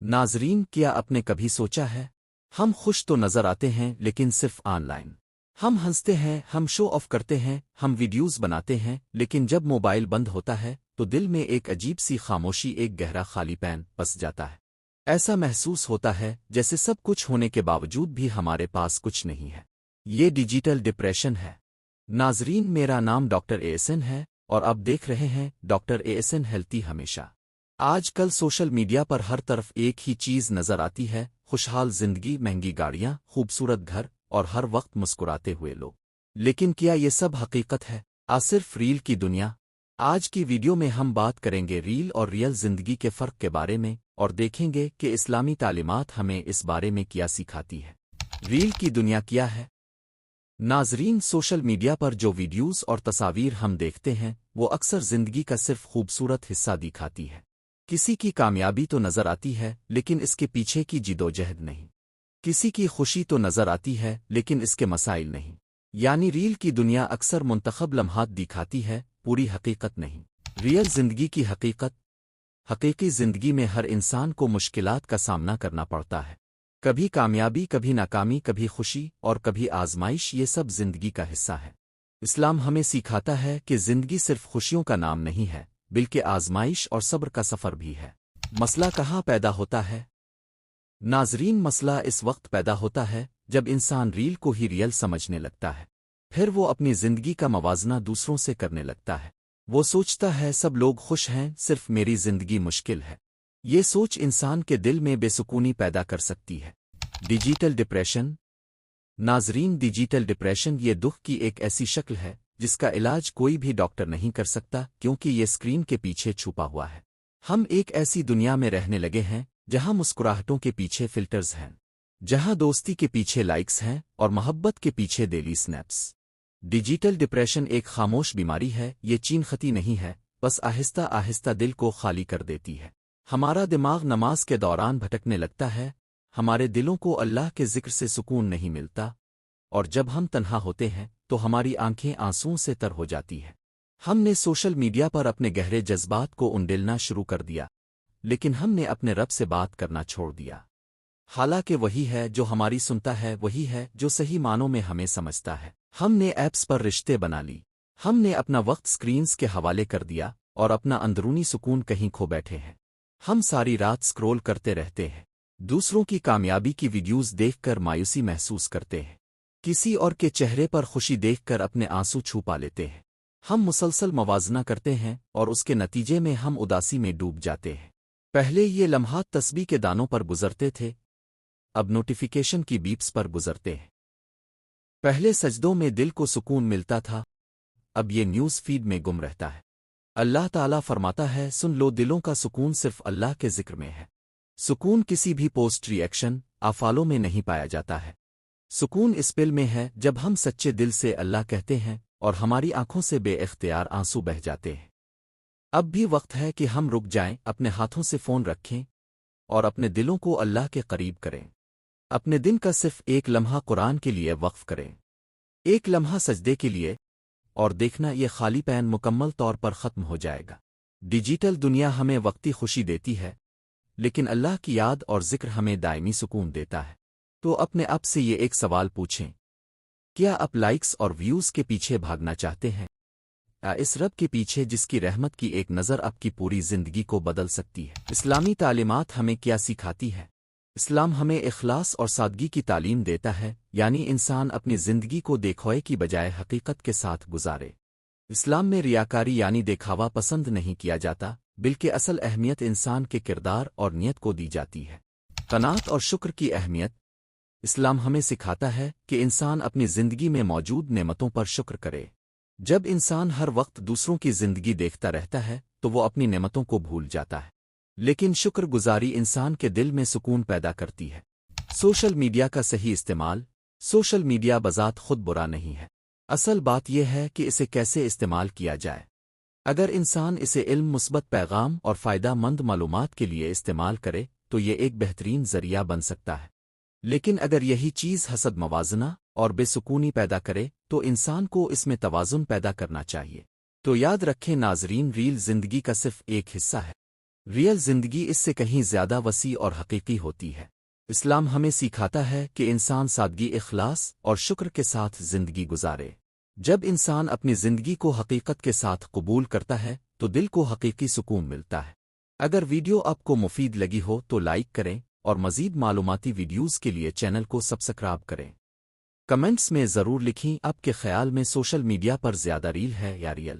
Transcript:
नाजरीन, क्या आपने कभी सोचा है हम खुश तो नजर आते हैं लेकिन सिर्फ ऑनलाइन। हम हंसते हैं, हम शो ऑफ करते हैं, हम वीडियोस बनाते हैं, लेकिन जब मोबाइल बंद होता है तो दिल में एक अजीब सी खामोशी, एक गहरा खालीपन बस जाता है। ऐसा महसूस होता है जैसे सब कुछ होने के बावजूद भी हमारे पास कुछ नहीं है। ये डिजिटल डिप्रेशन है। नाजरीन, मेरा नाम डॉक्टर एएसएन है और आप देख रहे हैं डॉक्टर एएसएन हेल्थी हमेशा। आजकल सोशल मीडिया पर हर तरफ एक ही चीज नजर आती है, खुशहाल जिंदगी, महंगी गाड़ियां, खूबसूरत घर और हर वक्त मुस्कुराते हुए लोग। लेकिन क्या ये सब हकीकत है? सिर्फ रील की दुनिया? आज की वीडियो में हम बात करेंगे रील और रियल जिंदगी के फर्क के बारे में और देखेंगे कि इस्लामी तालीमात हमें इस बारे में क्या सिखाती है। रील की दुनिया क्या है? नाजरीन, सोशल मीडिया पर जो वीडियोस और तस्वीर हम देखते हैं वो अक्सर जिंदगी का सिर्फ खूबसूरत हिस्सा दिखाती है। किसी की कामयाबी तो नजर आती है लेकिन इसके पीछे की जिदोजहद नहीं। किसी की खुशी तो नजर आती है लेकिन इसके मसाइल नहीं। यानी रील की दुनिया अक्सर मुंतखब लम्हात दिखाती है, पूरी हकीकत नहीं। रियल जिंदगी की हकीकत। हकीकी जिंदगी में हर इंसान को मुश्किलात का सामना करना पड़ता है। कभी कामयाबी, कभी नाकामी, कभी खुशी और कभी आजमाइश, ये सब जिंदगी का हिस्सा है। इस्लाम हमें सिखाता है कि जिंदगी सिर्फ खुशियों का नाम नहीं है बल्कि आजमाइश और सब्र का सफर भी है। मसला कहाँ पैदा होता है? नाजरीन, मसला इस वक्त पैदा होता है जब इंसान रील को ही रियल समझने लगता है। फिर वो अपनी जिंदगी का मवाजना दूसरों से करने लगता है। वो सोचता है सब लोग खुश हैं, सिर्फ मेरी जिंदगी मुश्किल है। ये सोच इंसान के दिल में बेसुकूनी पैदा कर सकती है। Digital depression. नाजरीन, डिजिटल डिप्रेशन ये दुख की एक ऐसी शक्ल है जिसका इलाज कोई भी डॉक्टर नहीं कर सकता, क्योंकि ये स्क्रीन के पीछे छुपा हुआ है। हम एक ऐसी दुनिया में रहने लगे हैं जहां मुस्कुराहटों के पीछे फिल्टर्स हैं, जहां दोस्ती के पीछे लाइक्स हैं और मोहब्बत के पीछे डेली स्नैप्स। डिजिटल डिप्रेशन एक खामोश बीमारी है। ये चीखती नहीं है, बस आहिस्ता आहिस्ता दिल को खाली कर देती है। हमारा दिमाग नमाज के दौरान भटकने लगता है, हमारे दिलों को अल्लाह के जिक्र से सुकून नहीं मिलता, और जब हम तन्हा होते हैं तो हमारी आंखें आंसुओं से तर हो जाती है। हमने सोशल मीडिया पर अपने गहरे जज्बात को उंडेलना शुरू कर दिया, लेकिन हमने अपने रब से बात करना छोड़ दिया। हालांकि वही है जो हमारी सुनता है, वही है जो सही मानों में हमें समझता है। हमने ऐप्स पर रिश्ते बना ली, हमने अपना वक्त स्क्रीन्स के हवाले कर दिया और अपना अंदरूनी सुकून कहीं खो बैठे हैं। हम सारी रात स्क्रॉल करते रहते हैं, दूसरों की कामयाबी की वीडियोस देखकर मायूसी महसूस करते हैं, किसी और के चेहरे पर खुशी देखकर अपने आंसू छुपा लेते हैं। हम मुसलसल मवाजना करते हैं और उसके नतीजे में हम उदासी में डूब जाते हैं। पहले ये लम्हात तस्बीह के दानों पर गुजरते थे, अब नोटिफिकेशन की बीप्स पर गुजरते हैं। पहले सजदों में दिल को सुकून मिलता था, अब ये न्यूज़ फीड में गुम रहता है। अल्लाह ताला फरमाता है, सुन लो, दिलों का सुकून सिर्फ अल्लाह के जिक्र में है। सुकून किसी भी पोस्ट, रिएक्शन, अफालों में नहीं पाया जाता है। सुकून इस पल में है जब हम सच्चे दिल से अल्लाह कहते हैं और हमारी आंखों से बेइख्तियार आंसू बह जाते हैं। अब भी वक्त है कि हम रुक जाएं, अपने हाथों से फोन रखें और अपने दिलों को अल्लाह के करीब करें। अपने दिन का सिर्फ एक लम्हा कुरान के लिए वक्फ करें, एक लम्हा सजदे के लिए, और देखना ये खालीपन मुकम्मल तौर पर खत्म हो जाएगा। डिजिटल दुनिया हमें वक्ती खुशी देती है, लेकिन अल्लाह की याद और जिक्र हमें दायमी सुकून देता है। तो अपने आप से ये एक सवाल पूछें, क्या आप लाइक्स और व्यूज़ के पीछे भागना चाहते हैं, या इस रब के पीछे जिसकी रहमत की एक नज़र आपकी पूरी जिंदगी को बदल सकती है? इस्लामी तालीमात हमें क्या सिखाती है? इस्लाम हमें इखलास और सादगी की तालीम देता है, यानी इंसान अपनी जिंदगी को देखौए की बजाय हकीकत के साथ गुजारे। इस्लाम में रियाकारी यानी दिखावा पसंद नहीं किया जाता, बल्कि असल अहमियत इंसान के किरदार और नियत को दी जाती है। क़नात और शुक्र की अहमियत। इस्लाम हमें सिखाता है कि इंसान अपनी जिंदगी में मौजूद नेमतों पर शुक्र करे। जब इंसान हर वक्त दूसरों की जिंदगी देखता रहता है तो वो अपनी नेमतों को भूल जाता है, लेकिन शुक्रगुजारी इंसान के दिल में सुकून पैदा करती है। सोशल मीडिया का सही इस्तेमाल। सोशल मीडिया बज़ात खुद बुरा नहीं है, असल बात यह है कि इसे कैसे इस्तेमाल किया जाए। अगर इंसान इसे इल्म, मुस्बत पैगाम और फ़ायदा मंद मालूमात के लिए इस्तेमाल करे तो ये एक बेहतरीन ज़रिया बन सकता है, लेकिन अगर यही चीज़ हसद, मवाजना और बेसुकूनी पैदा करे तो इंसान को इसमें तवाज़ुन पैदा करना चाहिए। तो याद रखें नाजरीन, रील जिंदगी का सिर्फ एक हिस्सा है। ریئل زندگی اس سے کہیں زیادہ وسیع اور حقیقی ہوتی ہے۔ اسلام ہمیں سکھاتا ہے کہ انسان سادگی، اخلاص اور شکر کے ساتھ زندگی گزارے۔ جب انسان اپنی زندگی کو حقیقت کے ساتھ قبول کرتا ہے تو دل کو حقیقی سکون ملتا ہے۔ اگر ویڈیو آپ کو مفید لگی ہو تو لائک کریں اور مزید معلوماتی ویڈیوز کے لیے چینل کو سبسکرائب کریں۔ کمنٹس میں ضرور لکھیں آپ کے خیال میں سوشل میڈیا پر زیادہ ریل ہے یا ریئل۔